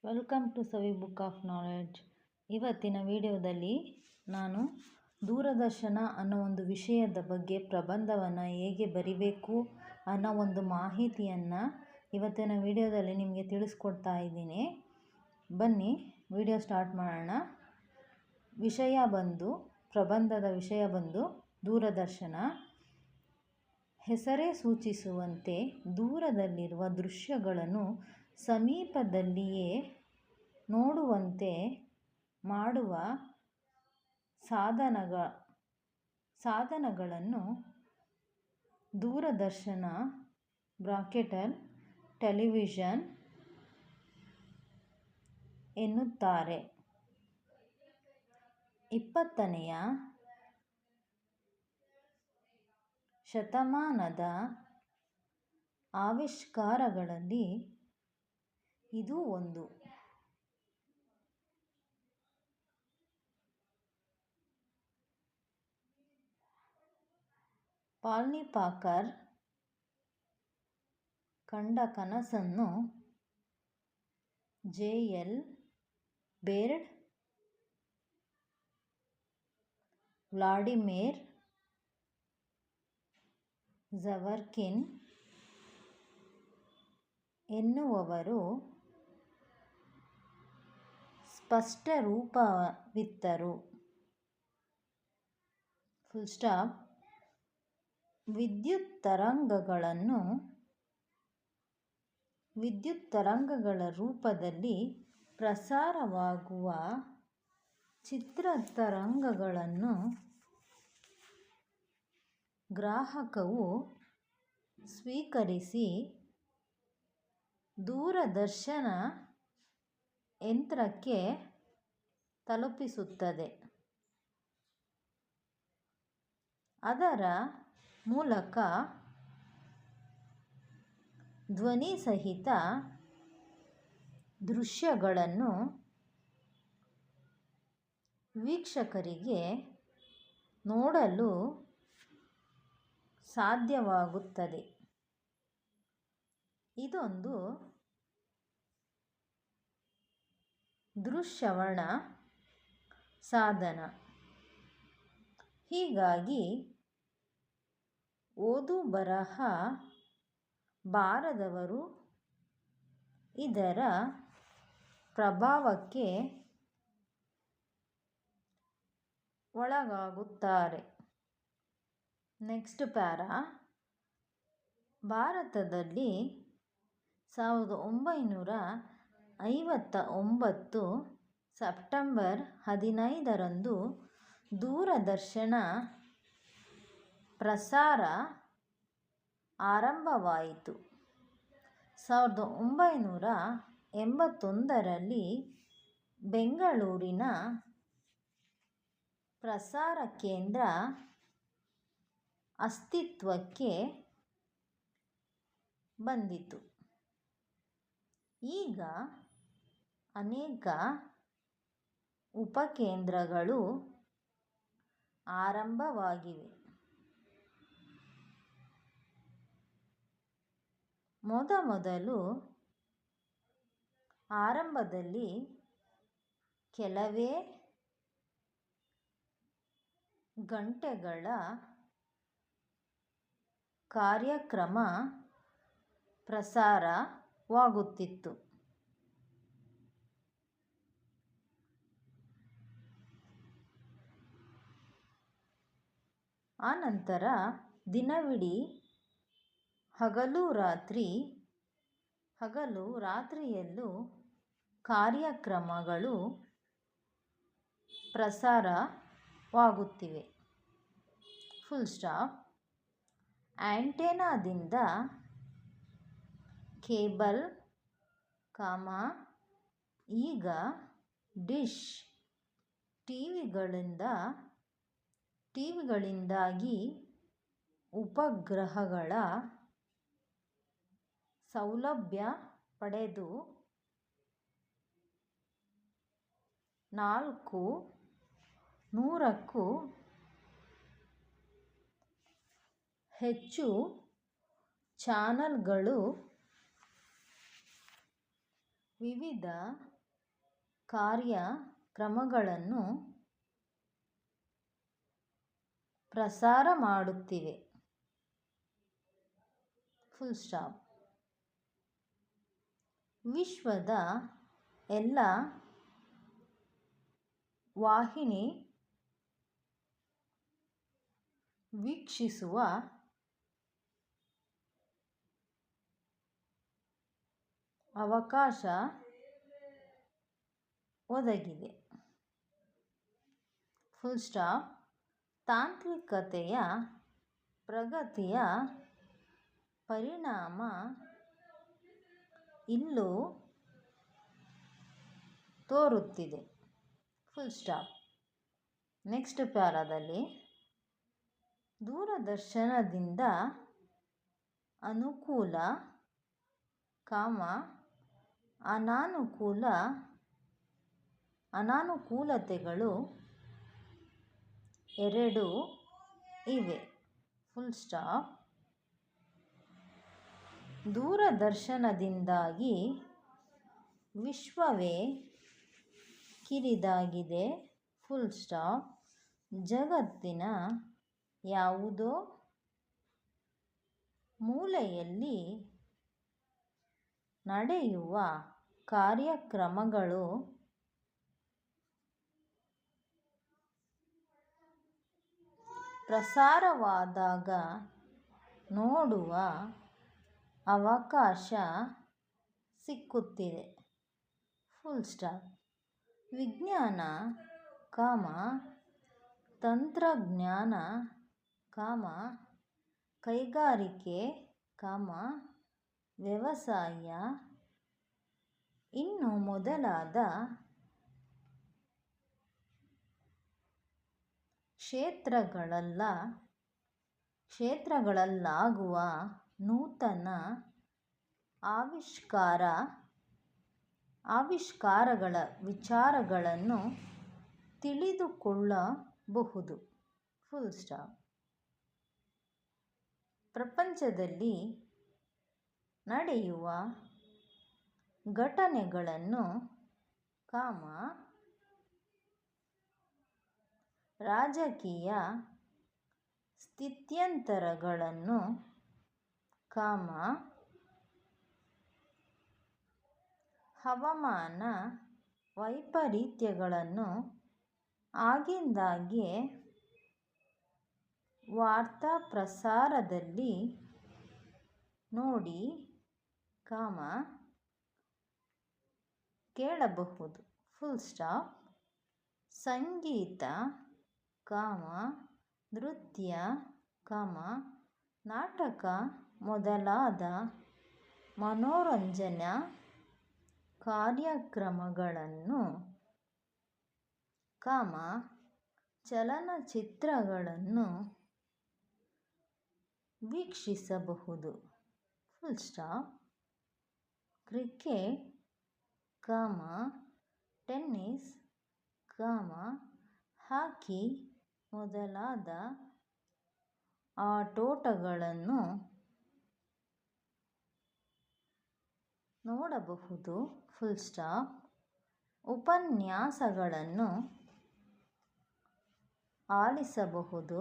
Welcome to Savi book of knowledge. ಇವತ್ತಿನ ವಿಡಿಯೋದಲ್ಲಿ ನಾನು ದೂರದರ್ಶನ ಅನ್ನೋ ಒಂದು ವಿಷಯದ ಬಗ್ಗೆ ಪ್ರಬಂಧವನ್ನು ಹೇಗೆ ಬರಿಬೇಕು ಅನ್ನೋ ಒಂದು ಮಾಹಿತಿಯನ್ನು ಇವತ್ತಿನ ವಿಡಿಯೋದಲ್ಲಿ ನಿಮಗೆ ತಿಳಿಸ್ಕೊಡ್ತಾ ಇದ್ದೀನಿ. ಬನ್ನಿ ವಿಡಿಯೋ ಸ್ಟಾರ್ಟ್ ಮಾಡೋಣ. ಪ್ರಬಂಧದ ವಿಷಯ ಬಂದು ದೂರದರ್ಶನ. ಹೆಸರೇ ಸೂಚಿಸುವಂತೆ ದೂರದಲ್ಲಿರುವ ದೃಶ್ಯಗಳನ್ನು ಸಮೀಪದಲ್ಲಿಯೇ ನೋಡುವಂತೆ ಮಾಡುವ ಸಾಧನಗಳನ್ನು ದೂರದರ್ಶನ ಬ್ರಾಕೆಟಲ್ಲಿ ಟೆಲಿವಿಷನ್ ಎನ್ನುತ್ತಾರೆ. 20ನೇ ಶತಮಾನದ ಆವಿಷ್ಕಾರಗಳಲ್ಲಿ ಇದು ಒಂದು. ಪಾಲ್ನಿ ಪಾಕರ್ ಕಂಡ ಕನಸನ್ನು ಜೆ.ಎಲ್. ಬೇರ್ಡ್, ವ್ಲಾಡಿಮಿರ್ ಝವರ್ಕಿನ್ ಎನ್ನುವವರು ಸ್ಪಷ್ಟರೂಪವಿತ್ತರು. ವಿದ್ಯುತ್ ತರಂಗಗಳ ರೂಪದಲ್ಲಿ ಪ್ರಸಾರವಾಗುವ ಚಿತ್ರತರಂಗಗಳನ್ನು ಗ್ರಾಹಕವು ಸ್ವೀಕರಿಸಿ ದೂರದರ್ಶನ ಯಂತ್ರಕ್ಕೆ ತಲುಪಿಸುತ್ತದೆ. ಅದರ ಮೂಲಕ ಧ್ವನಿಸಹಿತ ದೃಶ್ಯಗಳನ್ನು ವೀಕ್ಷಕರಿಗೆ ನೋಡಲು ಸಾಧ್ಯವಾಗುತ್ತದೆ. ಇದೊಂದು ದೃಶ್ಯಶ್ರವಣ ಸಾಧನ. ಹೀಗಾಗಿ ಓದು ಬರಹ ಬಾರದವರು ಇದರ ಪ್ರಭಾವಕ್ಕೆ ಒಳಗಾಗುತ್ತಾರೆ. Next para. ಭಾರತದಲ್ಲಿ 1959 ಸೆಪ್ಟೆಂಬರ್ 15ರಂದು ದೂರದರ್ಶನ ಪ್ರಸಾರ ಆರಂಭವಾಯಿತು. 1981ರಲ್ಲಿ ಬೆಂಗಳೂರಿನ ಪ್ರಸಾರ ಕೇಂದ್ರ ಅಸ್ತಿತ್ವಕ್ಕೆ ಬಂದಿತು. ಈಗ ಅನೇಕ ಉಪಕೇಂದ್ರಗಳು ಆರಂಭವಾಗಿವೆ. ಮೊದಮೊದಲು ಆರಂಭದಲ್ಲಿ ಕೆಲವೇ ಗಂಟೆಗಳ ಕಾರ್ಯಕ್ರಮ ಪ್ರಸಾರವಾಗುತ್ತಿತ್ತು. ಆನಂತರ ದಿನವಿಡೀ ಹಗಲು ರಾತ್ರಿಯಲ್ಲೂ ಕಾರ್ಯಕ್ರಮಗಳು ಪ್ರಸಾರವಾಗುತ್ತಿವೆ. ಆಂಟೆನಾದಿಂದ ಕೇಬಲ್, ಈಗ ಡಿಶ್ ಟಿವಿಗಳಿಂದಾಗಿ ಉಪಗ್ರಹಗಳ ಸೌಲಭ್ಯ ಪಡೆದು 400ಕ್ಕೂ ಹೆಚ್ಚು ಚಾನಲ್ಗಳು ವಿವಿಧ ಕಾರ್ಯಕ್ರಮಗಳನ್ನು ಪ್ರಸಾರ ಮಾಡುತ್ತಿವೆ. Full stop. ವಿಶ್ವದ ಎಲ್ಲ ವಾಹಿನಿ ವೀಕ್ಷಿಸುವ ಅವಕಾಶ ಒದಗಿದೆ. Full stop. ತಾಂತ್ರಿಕತೆಯ ಪ್ರಗತಿಯ ಪರಿಣಾಮ ಇಲ್ಲೂ ತೋರುತ್ತಿದೆ. Full stop. ನೆಕ್ಸ್ಟ್ ಪ್ಯಾರಾದಲ್ಲಿ ದೂರದರ್ಶನದಿಂದ ಅನುಕೂಲ, ಅನಾನುಕೂಲತೆಗಳು ಎರಡೂ ಇವೆ. Full stop. ದೂರದರ್ಶನದಿಂದಾಗಿ ವಿಶ್ವವೇ ಕಿರಿದಾಗಿದೆ. Full stop. ಜಗತ್ತಿನ ಯಾವುದೋ ಮೂಲೆಯಲ್ಲಿ ನಡೆಯುವ ಕಾರ್ಯಕ್ರಮಗಳು ಪ್ರಸಾರವಾದಾಗ ನೋಡುವ ಅವಕಾಶ ಸಿಕ್ಕುತ್ತಿದೆ. Full stop. ವಿಜ್ಞಾನ, ತಂತ್ರಜ್ಞಾನ, ಕೈಗಾರಿಕೆ, ವ್ಯವಸಾಯ ಇನ್ನು ಮೊದಲಾದ ಕ್ಷೇತ್ರಗಳಲ್ಲಾಗುವ ನೂತನ ಆವಿಷ್ಕಾರಗಳ ವಿಚಾರಗಳನ್ನು ತಿಳಿದುಕೊಳ್ಳಬಹುದು. Full stop. ಪ್ರಪಂಚದಲ್ಲಿ ನಡೆಯುವ ಘಟನೆಗಳನ್ನು, ರಾಜಕೀಯ ಸ್ಥಿತ್ಯಂತರಗಳನ್ನು, ಹವಾಮಾನ ವೈಪರೀತ್ಯಗಳನ್ನು ಆಗಿಂದಾಗ್ಗೆ ವಾರ್ತಾ ಪ್ರಸಾರದಲ್ಲಿ ನೋಡಿ, ಕೇಳಬಹುದು. Full stop. ಸಂಗೀತ, ನೃತ್ಯ, ನಾಟಕ ಮೊದಲಾದ ಮನೋರಂಜನಾ ಕಾರ್ಯಕ್ರಮಗಳನ್ನು, ಚಲನಚಿತ್ರಗಳನ್ನು ವೀಕ್ಷಿಸಬಹುದು. Full stop. ಕ್ರಿಕೆಟ್, ಟೆನ್ನಿಸ್, ಹಾಕಿ ಮೊದಲಾದ ಆಟೋಟಗಳನ್ನು ನೋಡಬಹುದು. Full stop. ಉಪನ್ಯಾಸಗಳನ್ನು ಆಲಿಸಬಹುದು,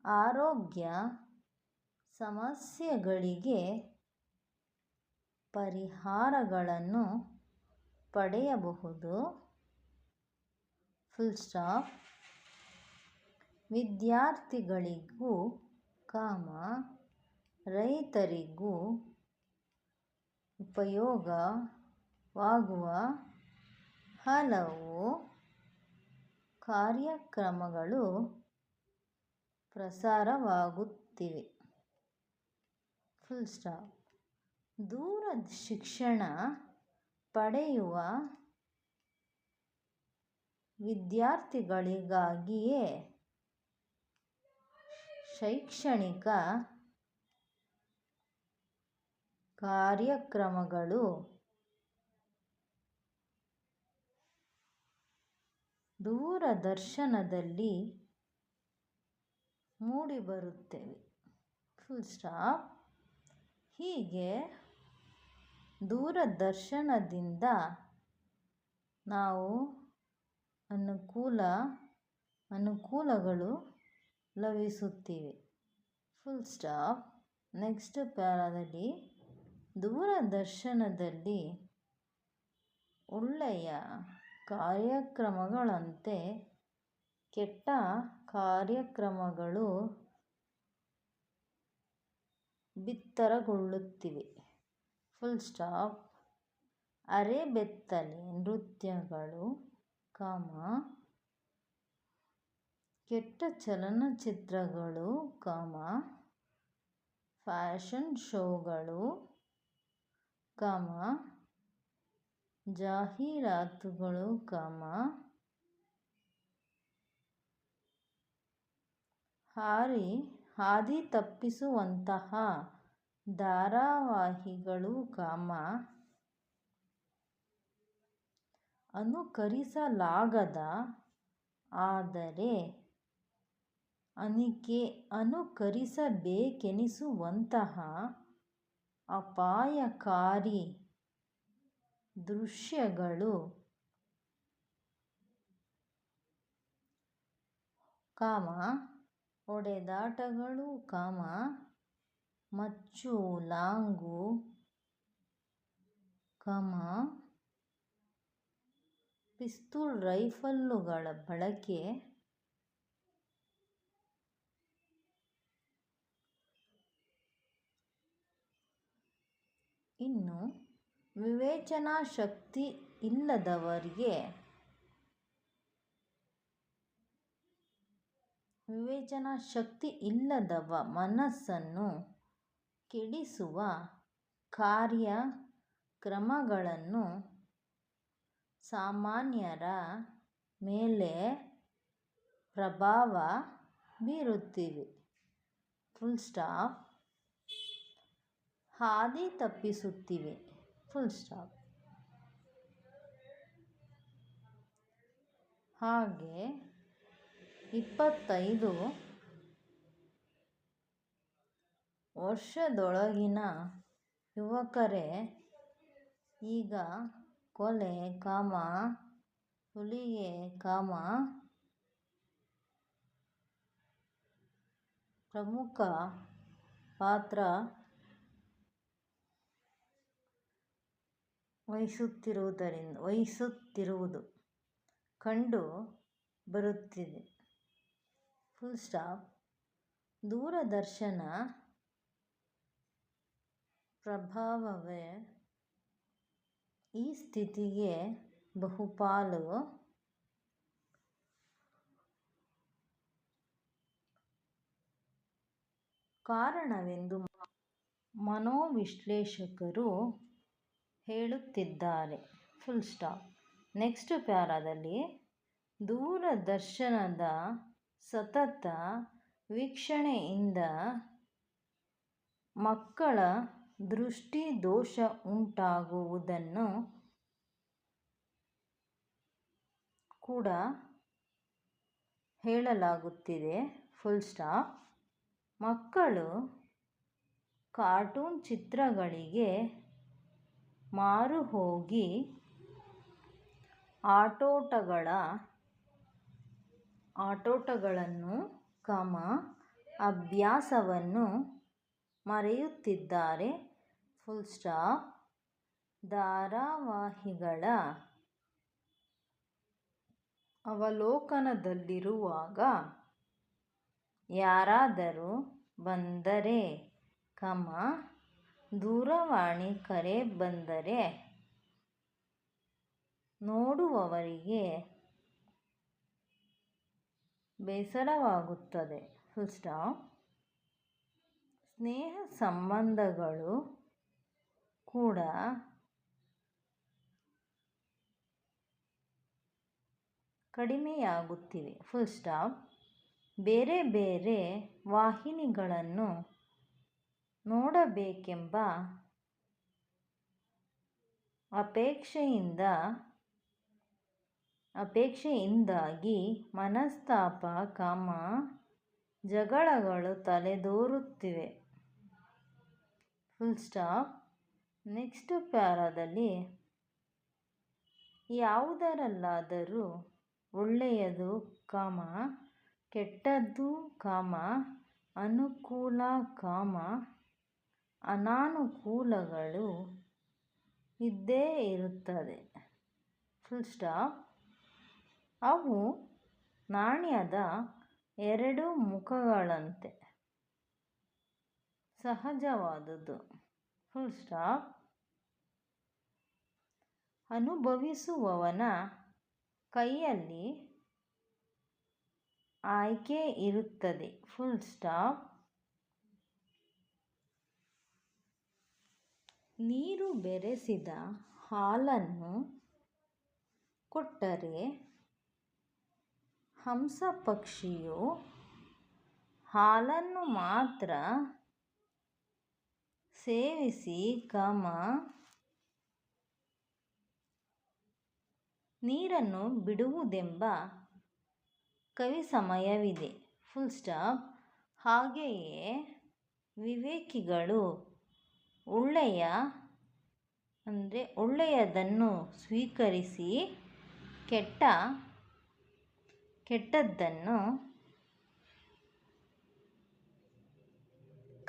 ಆರೋಗ್ಯ ಸಮಸ್ಯೆಗಳಿಗೆ ಪರಿಹಾರಗಳನ್ನು ಪಡೆಯಬಹುದು. Full stop. ವಿದ್ಯಾರ್ಥಿಗಳಿಗೂ ರೈತರಿಗೂ ಉಪಯೋಗವಾಗುವ ಹಲವು ಕಾರ್ಯಕ್ರಮಗಳು ಪ್ರಸಾರವಾಗುತ್ತಿವೆ. Full stop. ದೂರ ಶಿಕ್ಷಣ ಪಡೆಯುವ ವಿದ್ಯಾರ್ಥಿಗಳಿಗಾಗಿಯೇ ಶೈಕ್ಷಣಿಕ ಕಾರ್ಯಕ್ರಮಗಳು ದೂರದರ್ಶನದಲ್ಲಿ ಮೂಡಿಬರುತ್ತವೆ. Full stop. ಹೀಗೆ ದೂರದರ್ಶನದಿಂದ ನಾವು ಅನುಕೂಲಗಳು ಲಭಿಸುತ್ತಿವೆ. Full stop. ನೆಕ್ಸ್ಟ್ ಪ್ಯಾರಾದಲ್ಲಿ ದೂರದರ್ಶನದಲ್ಲಿ ಒಳ್ಳೆಯ ಕಾರ್ಯಕ್ರಮಗಳಂತೆ ಕೆಟ್ಟ ಕಾರ್ಯಕ್ರಮಗಳು ಬಿತ್ತರಗೊಳ್ಳುತ್ತಿವೆ. Full stop. ಅರೆಬೆತ್ತಲೆ ನೃತ್ಯಗಳು, ಕೆಟ್ಟ ಚಲನಚಿತ್ರಗಳು, ಫ್ಯಾಷನ್ ಶೋಗಳು, ಜಾಹೀರಾತುಗಳು, ಹಾದಿ ತಪ್ಪಿಸುವಂತಹ ಧಾರಾವಾಹಿಗಳು, ಅನುಕರಿಸಲಾಗದ ಆದರೆ ಅನುಕರಿಸಬೇಕೆನಿಸುವಂತಹ ಅಪಾಯಕಾರಿ ದೃಶ್ಯಗಳು, ಹೊಡೆದಾಟಗಳು, ಮಚ್ಚು ಲಾಂಗು, ಪಿಸ್ತೂಲ್ ರೈಫಲ್ಲುಗಳ ಬಳಕೆ, ಇನ್ನು ವಿವೇಚನಾ ಶಕ್ತಿ ಇಲ್ಲದವ ಮನಸ್ಸನ್ನು ಕೆಡಿಸುವ ಕಾರ್ಯಕ್ರಮಗಳನ್ನು ಸಾಮಾನ್ಯರ ಮೇಲೆ ಪ್ರಭಾವ ಬೀರುತ್ತಿವೆ. Full stop. ಹಾದಿ ತಪ್ಪಿಸುತ್ತಿವೆ. Full stop. ಹಾಗೆ 25 ವರ್ಷದೊಳಗಿನ ಯುವಕರೇ ಈಗ ಕೊಲೆ, ಸುಲಿಗೆ, ಪ್ರಮುಖ ಪಾತ್ರ ವಹಿಸುತ್ತಿರುವುದು ಕಂಡು ಬರುತ್ತಿದೆ. Full stop. ದೂರದರ್ಶನ ಪ್ರಭಾವವೇ ಈ ಸ್ಥಿತಿಗೆ ಬಹುಪಾಲು ಕಾರಣವೆಂದು ಮನೋವಿಶ್ಲೇಷಕರು ಹೇಳುತ್ತಿದ್ದಾರೆ. Full stop. ನೆಕ್ಸ್ಟ್ ಪ್ಯಾರಾದಲ್ಲಿ ದೂರದರ್ಶನದ ಸತತ ವೀಕ್ಷಣೆಯಿಂದ ಮಕ್ಕಳ ದೃಷ್ಟಿ ದೋಷ ಉಂಟಾಗುವುದನ್ನು ಕೂಡ ಹೇಳಲಾಗುತ್ತಿದೆ. Full stop. ಮಕ್ಕಳು ಕಾರ್ಟೂನ್ ಚಿತ್ರಗಳಿಗೆ ಮಾರುಹೋಗಿ ಆಟೋಟಗಳನ್ನು, ಅಭ್ಯಾಸವನ್ನು ಮರೆಯುತ್ತಿದ್ದಾರೆ. Full stop. ಧಾರಾವಾಹಿಗಳ ಅವಲೋಕನದಲ್ಲಿರುವಾಗ ಯಾರಾದರೂ ಬಂದರೆ, ದೂರವಾಣಿ ಕರೆ ಬಂದರೆ ನೋಡುವವರಿಗೆ ಬೇಸರವಾಗುತ್ತದೆ. Full stop. ಸ್ನೇಹ ಸಂಬಂಧಗಳು ಕೂಡ ಕಡಿಮೆಯಾಗುತ್ತಿವೆ. Full stop. ಬೇರೆ ಬೇರೆ ವಾಹಿನಿಗಳನ್ನು ನೋಡಬೇಕೆಂಬ ಅಪೇಕ್ಷೆಯಿಂದಾಗಿ ಮನಸ್ತಾಪ, ಜಗಳಗಳು ತಲೆದೋರುತ್ತಿವೆ. Full stop. ನೆಕ್ಸ್ಟ್ ಪ್ಯಾರಾದಲ್ಲಿ ಯಾವುದರಲ್ಲಾದರೂ ಒಳ್ಳೆಯದು ಕಾಮ ಕೆಟ್ಟದ್ದು ಕಾಮ ಅನುಕೂಲ ಕಾಮ ಅನಾನುಕೂಲಗಳು ಇದ್ದೇ ಇರುತ್ತದೆ. Full stop. ಅವು ನಾಣ್ಯದ ಎರಡು ಮುಖಗಳಂತೆ ಸಹಜವಾದುದು. Full stop. ಅನುಭವಿಸುವವನ ಕೈಯಲ್ಲಿ ಆಯ್ಕೆ ಇರುತ್ತದೆ. Full stop. ನೀರು ಬೆರೆಸಿದ ಹಾಲನ್ನು ಕೊಟ್ಟರೆ ಹಂಸ ಪಕ್ಷಿಯು ಹಾಲನ್ನು ಮಾತ್ರ ಸೇವಿಸಿ ಕಾಮ ನೀರನ್ನು ಬಿಡುವುದೆಂಬ ಕವಿ ಸಮಯವಿದೆ. Full stop. ಹಾಗೆಯೇ ವಿವೇಕಿಗಳು ಒಳ್ಳೆಯದನ್ನು ಸ್ವೀಕರಿಸಿ ಕೆಟ್ಟದ್ದನ್ನು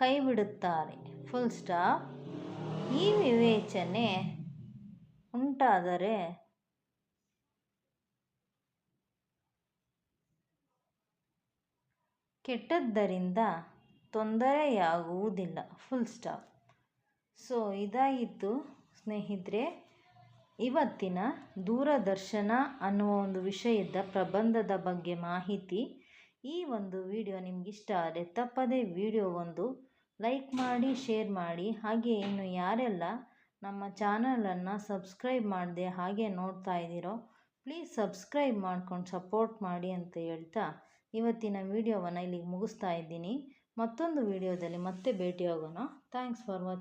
ಕೈಬಿಡುತ್ತಾರೆ. Full stop. ಈ ವಿವೇಚನೆ ಉಂಟಾದರೆ ಕೆಟ್ಟದ್ದರಿಂದ ತೊಂದರೆಯಾಗುವುದಿಲ್ಲ. Full stop. ಸೊ ಇದಾಗಿತ್ತು ಸ್ನೇಹಿತರೆ ಇವತ್ತಿನ ದೂರದರ್ಶನ ಅನ್ನುವ ಒಂದು ವಿಷಯದ ಪ್ರಬಂಧದ ಬಗ್ಗೆ ಮಾಹಿತಿ. ಈ ಒಂದು ವಿಡಿಯೋ ನಿಮಗಿಷ್ಟ ಆದರೆ ತಪ್ಪದೇ ವಿಡಿಯೋ ಒಂದು ಲೈಕ್ ಮಾಡಿ, ಶೇರ್ ಮಾಡಿ. ಹಾಗೆ ಇನ್ನು ಯಾರೆಲ್ಲ ನಮ್ಮ ಚಾನಲನ್ನು ಸಬ್ಸ್ಕ್ರೈಬ್ ಮಾಡದೆ ಹಾಗೆ ನೋಡ್ತಾ ಇದ್ದೀರೋ ಪ್ಲೀಸ್ ಸಬ್ಸ್ಕ್ರೈಬ್ ಮಾಡ್ಕೊಂಡು ಸಪೋರ್ಟ್ ಮಾಡಿ ಅಂತ ಹೇಳ್ತಾ ಇವತ್ತಿನ ವಿಡಿಯೋವನ್ನು ಇಲ್ಲಿಗೆ ಮುಗಿಸ್ತಾ ಇದ್ದೀನಿ. ಮತ್ತೊಂದು ವಿಡಿಯೋದಲ್ಲಿ ಮತ್ತೆ ಭೇಟಿಯಾಗೋಣ. Thanks for watching.